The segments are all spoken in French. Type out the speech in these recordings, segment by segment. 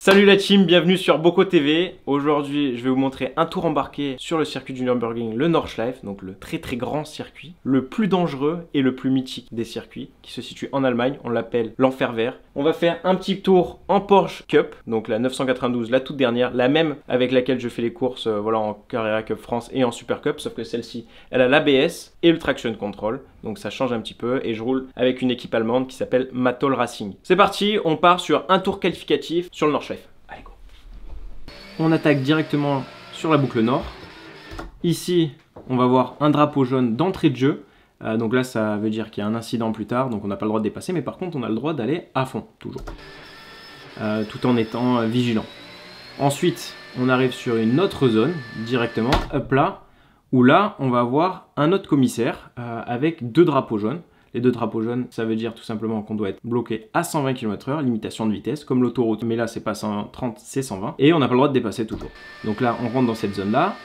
Salut la team, bienvenue sur Boko TV. Aujourd'hui, je vais vous montrer un tour embarqué sur le circuit du Nürburgring, le Nordschleife, donc le très grand circuit, le plus dangereux et le plus mythique des circuits, qui se situe en Allemagne. On l'appelle l'Enfer Vert. On va faire un petit tour en Porsche Cup, donc la 992, la toute dernière, la même avec laquelle je fais les courses voilà, en Carrera Cup France et en Super Cup, sauf que celle-ci, elle a l'ABS et le Traction Control, donc ça change un petit peu, et je roule avec une équipe allemande qui s'appelle Matol Racing. C'est parti, on part sur un tour qualificatif sur le Nordschleife. Allez, go. On attaque directement sur la boucle nord. Ici, on va voir un drapeau jaune d'entrée de jeu. Donc là, ça veut dire qu'il y a un incident plus tard, donc on n'a pas le droit de dépasser, mais par contre, on a le droit d'aller à fond, toujours. Tout en étant vigilant. Ensuite, on arrive sur une autre zone, directement, up là, où là, on va avoir un autre commissaire avec deux drapeaux jaunes. Les deux drapeaux jaunes, ça veut dire tout simplement qu'on doit être bloqué à 120 km/h, limitation de vitesse, comme l'autoroute, mais là, c'est pas 130, c'est 120. Et on n'a pas le droit de dépasser toujours. Donc là, on rentre dans cette zone-là,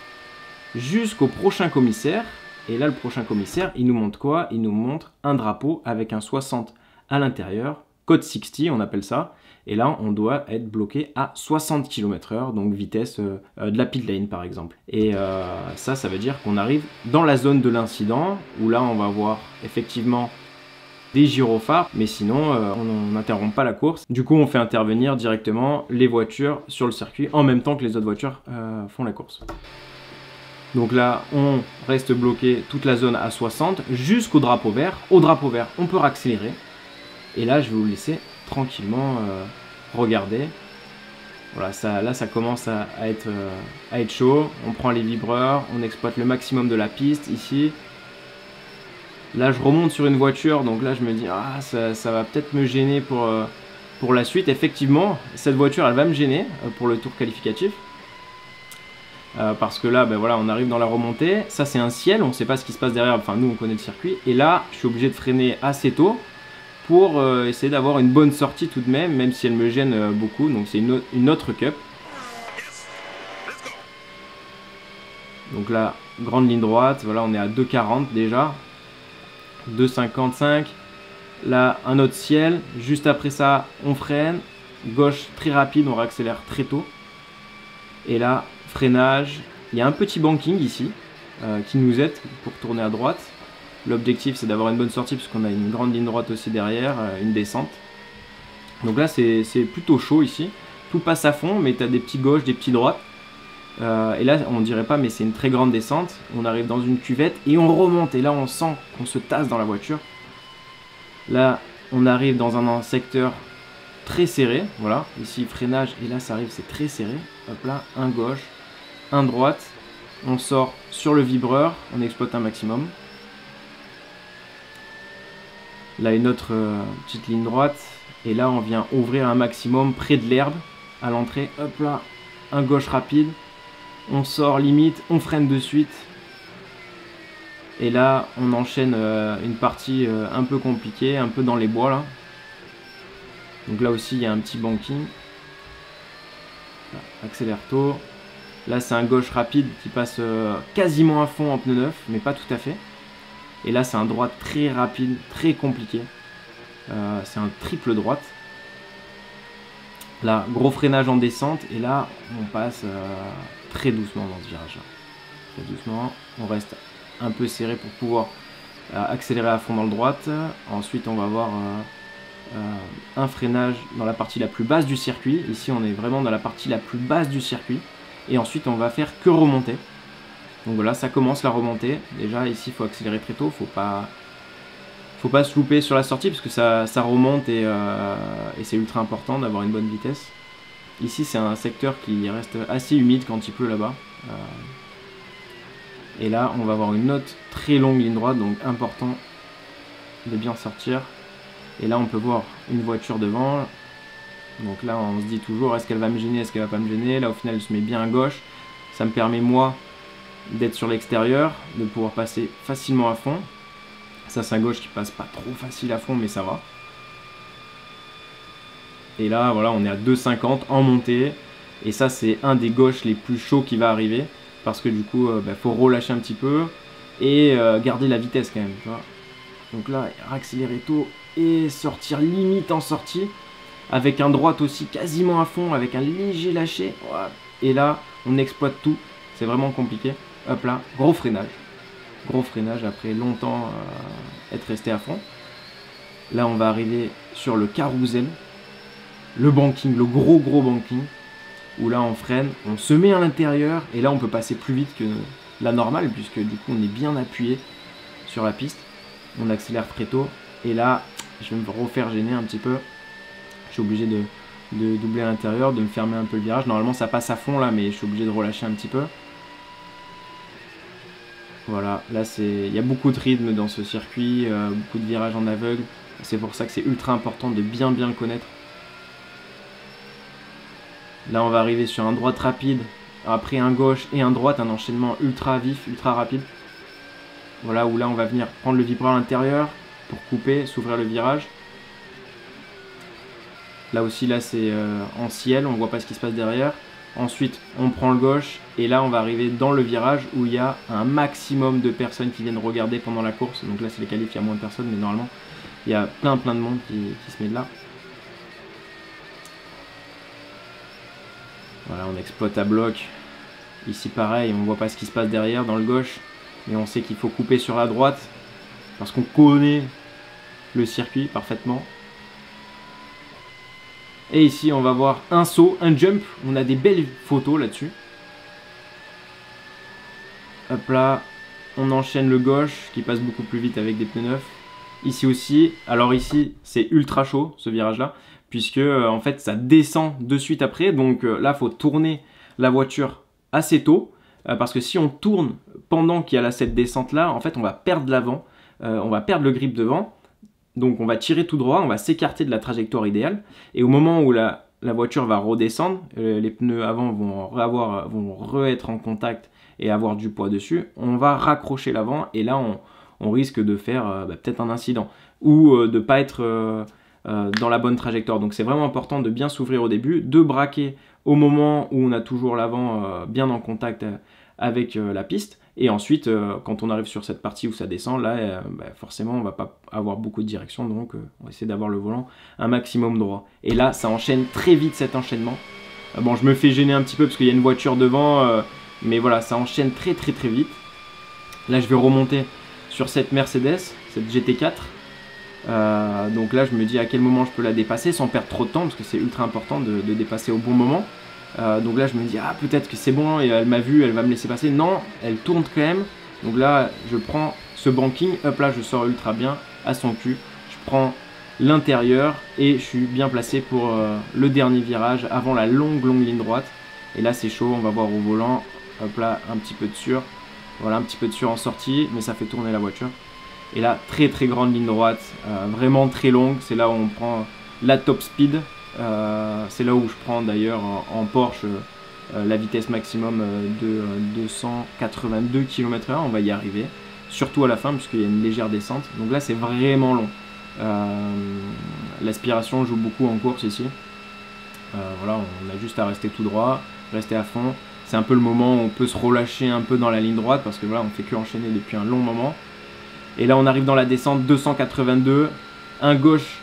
jusqu'au prochain commissaire. Et là, le prochain commissaire, il nous montre quoi? Il nous montre un drapeau avec un 60 à l'intérieur, code 60, on appelle ça. Et là, on doit être bloqué à 60 km/h, donc vitesse de la pit lane par exemple. Et ça veut dire qu'on arrive dans la zone de l'incident, où là, on va voir effectivement des gyrophares, mais sinon, on n'interrompt pas la course. Du coup, on fait intervenir directement les voitures sur le circuit, en même temps que les autres voitures font la course. Donc là, on reste bloqué toute la zone à 60 jusqu'au drapeau vert. Au drapeau vert, on peut accélérer. Et là, je vais vous laisser tranquillement regarder. Voilà, là, ça commence à être chaud. On prend les vibreurs, on exploite le maximum de la piste ici. Là, je remonte sur une voiture, donc là, je me dis, ah, ça va peut-être me gêner pour la suite. Effectivement, cette voiture, elle va me gêner pour le tour qualificatif. Parce que là, ben voilà, on arrive dans la remontée. Ça, c'est un ciel, on ne sait pas ce qui se passe derrière. Enfin, nous, on connaît le circuit. Et là, je suis obligé de freiner assez tôt pour essayer d'avoir une bonne sortie tout de même si elle me gêne beaucoup. Donc, c'est une autre cup. Donc là, grande ligne droite. Voilà, on est à 2,40 déjà. 2,55. Là, un autre ciel. Juste après ça, on freine. Gauche très rapide, on réaccélère très tôt. Et là, freinage, il y a un petit banking ici qui nous aide pour tourner à droite. L'objectif, c'est d'avoir une bonne sortie parce qu'on a une grande ligne droite aussi derrière, une descente. Donc là, c'est plutôt chaud ici. Tout passe à fond, mais tu as des petits gauches, des petits droites. Et là, on dirait pas, mais c'est une très grande descente. On arrive dans une cuvette et on remonte. Et là, on sent qu'on se tasse dans la voiture. Là, on arrive dans un secteur très serré. Voilà, ici, freinage. Et là, ça arrive, c'est très serré. Hop là, un gauche, un droite, on sort sur le vibreur, on exploite un maximum. Là une autre petite ligne droite, et là on vient ouvrir un maximum près de l'herbe à l'entrée. Hop là, un gauche rapide, on sort limite, on freine de suite. Et là on enchaîne une partie un peu compliquée, un peu dans les bois là. Donc là aussi il y a un petit banking. Là, accélère tôt. Là c'est un gauche rapide qui passe quasiment à fond en pneu neuf, mais pas tout à fait. Et là c'est un droite très rapide, très compliqué. C'est un triple droite. Là, gros freinage en descente. Et là on passe très doucement dans ce virage. Très doucement. On reste un peu serré pour pouvoir accélérer à fond dans le droite. Ensuite on va avoir un freinage dans la partie la plus basse du circuit. Ici on est vraiment dans la partie la plus basse du circuit. Et ensuite on va faire que remonter. Donc voilà, ça commence la remontée. Déjà ici il faut accélérer très tôt. Faut pas se louper sur la sortie parce que ça remonte et c'est ultra important d'avoir une bonne vitesse. Ici c'est un secteur qui reste assez humide quand il pleut là-bas. Et là on va avoir une autre très longue ligne droite, donc important de bien sortir. Et là on peut voir une voiture devant. Donc là on se dit toujours, est-ce qu'elle va me gêner, est-ce qu'elle va pas me gêner. Là au final elle se met bien à gauche. Ça me permet moi d'être sur l'extérieur, de pouvoir passer facilement à fond. Ça c'est un gauche qui passe pas trop facile à fond, mais ça va. Et là voilà, on est à 2,50 en montée. Et ça c'est un des gauches les plus chauds qui va arriver. Parce que du coup faut relâcher un petit peu et garder la vitesse quand même, tu vois. Donc là accélérer tôt et sortir limite en sortie. avec un droite aussi quasiment à fond, avec un léger lâcher. Et là, on exploite tout. C'est vraiment compliqué. Hop là, gros freinage. Gros freinage après longtemps être resté à fond. Là, on va arriver sur le carrousel. Le banking, le gros banking. Où là, on freine, on se met à l'intérieur. Et là, on peut passer plus vite que la normale, puisque du coup, on est bien appuyé sur la piste. On accélère très tôt. Et là, je vais me refaire gêner un petit peu. Je suis obligé de doubler à l'intérieur, de me fermer un peu le virage. Normalement, ça passe à fond là, mais je suis obligé de relâcher un petit peu. Voilà, là, il y a beaucoup de rythme dans ce circuit, beaucoup de virages en aveugle. C'est pour ça que c'est ultra important de bien le connaître. Là, on va arriver sur un droite rapide, après un gauche et un droite, un enchaînement ultra vif, ultra rapide. Voilà, où là, on va venir prendre le vibreur à l'intérieur pour couper, s'ouvrir le virage. Là aussi, là, c'est en ciel, on ne voit pas ce qui se passe derrière. Ensuite, on prend le gauche et là, on va arriver dans le virage où il y a un maximum de personnes qui viennent regarder pendant la course. Donc là, c'est les qualifs, il y a moins de personnes, mais normalement, il y a plein de monde qui se met de là. Voilà, on exploite à bloc. Ici, pareil, on ne voit pas ce qui se passe derrière dans le gauche. Mais on sait qu'il faut couper sur la droite parce qu'on connaît le circuit parfaitement. Et ici, on va voir un saut, un jump. On a des belles photos là-dessus. Hop là, on enchaîne le gauche qui passe beaucoup plus vite avec des pneus neufs. Ici aussi, alors ici, c'est ultra chaud ce virage-là, puisque en fait, ça descend de suite après. Donc là, il faut tourner la voiture assez tôt, parce que si on tourne pendant qu'il y a cette descente-là, en fait, on va perdre l'avant, on va perdre le grip devant. Donc on va tirer tout droit, on va s'écarter de la trajectoire idéale. Et au moment où la voiture va redescendre, les pneus avant vont re-être en contact et avoir du poids dessus, on va raccrocher l'avant et là on risque de faire peut-être un incident ou de ne pas être dans la bonne trajectoire. Donc c'est vraiment important de bien s'ouvrir au début, de braquer au moment où on a toujours l'avant bien en contact avec la piste. Et ensuite, quand on arrive sur cette partie où ça descend, là, forcément, on va pas avoir beaucoup de direction. Donc, on va essayer d'avoir le volant un maximum droit. Et là, ça enchaîne très vite cet enchaînement. Bon, je me fais gêner un petit peu parce qu'il y a une voiture devant. Mais voilà, ça enchaîne très vite. Là, je vais remonter sur cette Mercedes, cette GT4. Donc là, je me dis à quel moment je peux la dépasser sans perdre trop de temps. Parce que c'est ultra important de dépasser au bon moment. Donc là je me dis peut-être que c'est bon et elle m'a vu, elle va me laisser passer. Non, elle tourne quand même. Donc là je prends ce banking, hop là je sors ultra bien à son cul. Je prends l'intérieur et je suis bien placé pour le dernier virage avant la longue ligne droite. Et là c'est chaud, on va voir au volant. Hop là, un petit peu de sûr. Voilà, un petit peu de sûr en sortie, mais ça fait tourner la voiture. Et là très grande ligne droite, vraiment très longue. C'est là où on prend la top speed. C'est là où je prends d'ailleurs en Porsche la vitesse maximum de 282 km/h. On va y arriver, surtout à la fin puisqu'il y a une légère descente. Donc là c'est vraiment long. L'aspiration joue beaucoup en course ici. Voilà, on a juste à rester tout droit, rester à fond. C'est un peu le moment où on peut se relâcher un peu dans la ligne droite parce que voilà, on fait que enchaîner depuis un long moment. Et là on arrive dans la descente 282, un gauche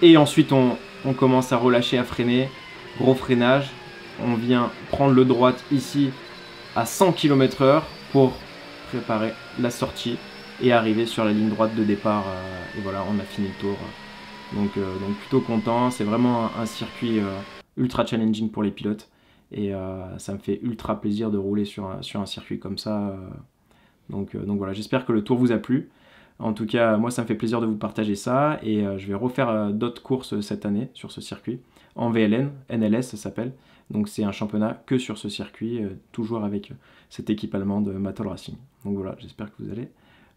et ensuite on commence à relâcher, à freiner, gros freinage. On vient prendre le droite ici à 100 km/h pour préparer la sortie et arriver sur la ligne droite de départ. Et voilà, on a fini le tour. Donc plutôt content, c'est vraiment un circuit ultra challenging pour les pilotes. Et ça me fait ultra plaisir de rouler sur un circuit comme ça. Donc voilà, j'espère que le tour vous a plu. En tout cas, moi ça me fait plaisir de vous partager ça et je vais refaire d'autres courses cette année sur ce circuit en VLN, NLS ça s'appelle. Donc c'est un championnat que sur ce circuit, toujours avec cette équipe allemande Mattel Racing. Donc voilà, j'espère que vous allez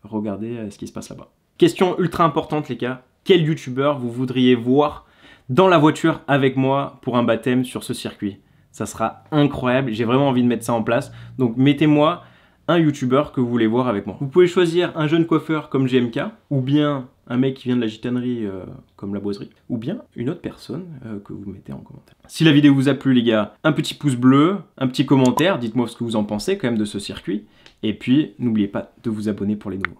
regarder ce qui se passe là-bas. Question ultra importante les gars, quel youtubeur vous voudriez voir dans la voiture avec moi pour un baptême sur ce circuit? Ça sera incroyable, j'ai vraiment envie de mettre ça en place. Donc mettez-moi un youtubeur que vous voulez voir avec moi. Vous pouvez choisir un jeune coiffeur comme GMK, ou bien un mec qui vient de la gitanerie comme la boiserie, ou bien une autre personne que vous mettez en commentaire. Si la vidéo vous a plu les gars, un petit pouce bleu, un petit commentaire, dites-moi ce que vous en pensez quand même de ce circuit, et puis n'oubliez pas de vous abonner pour les nouveaux.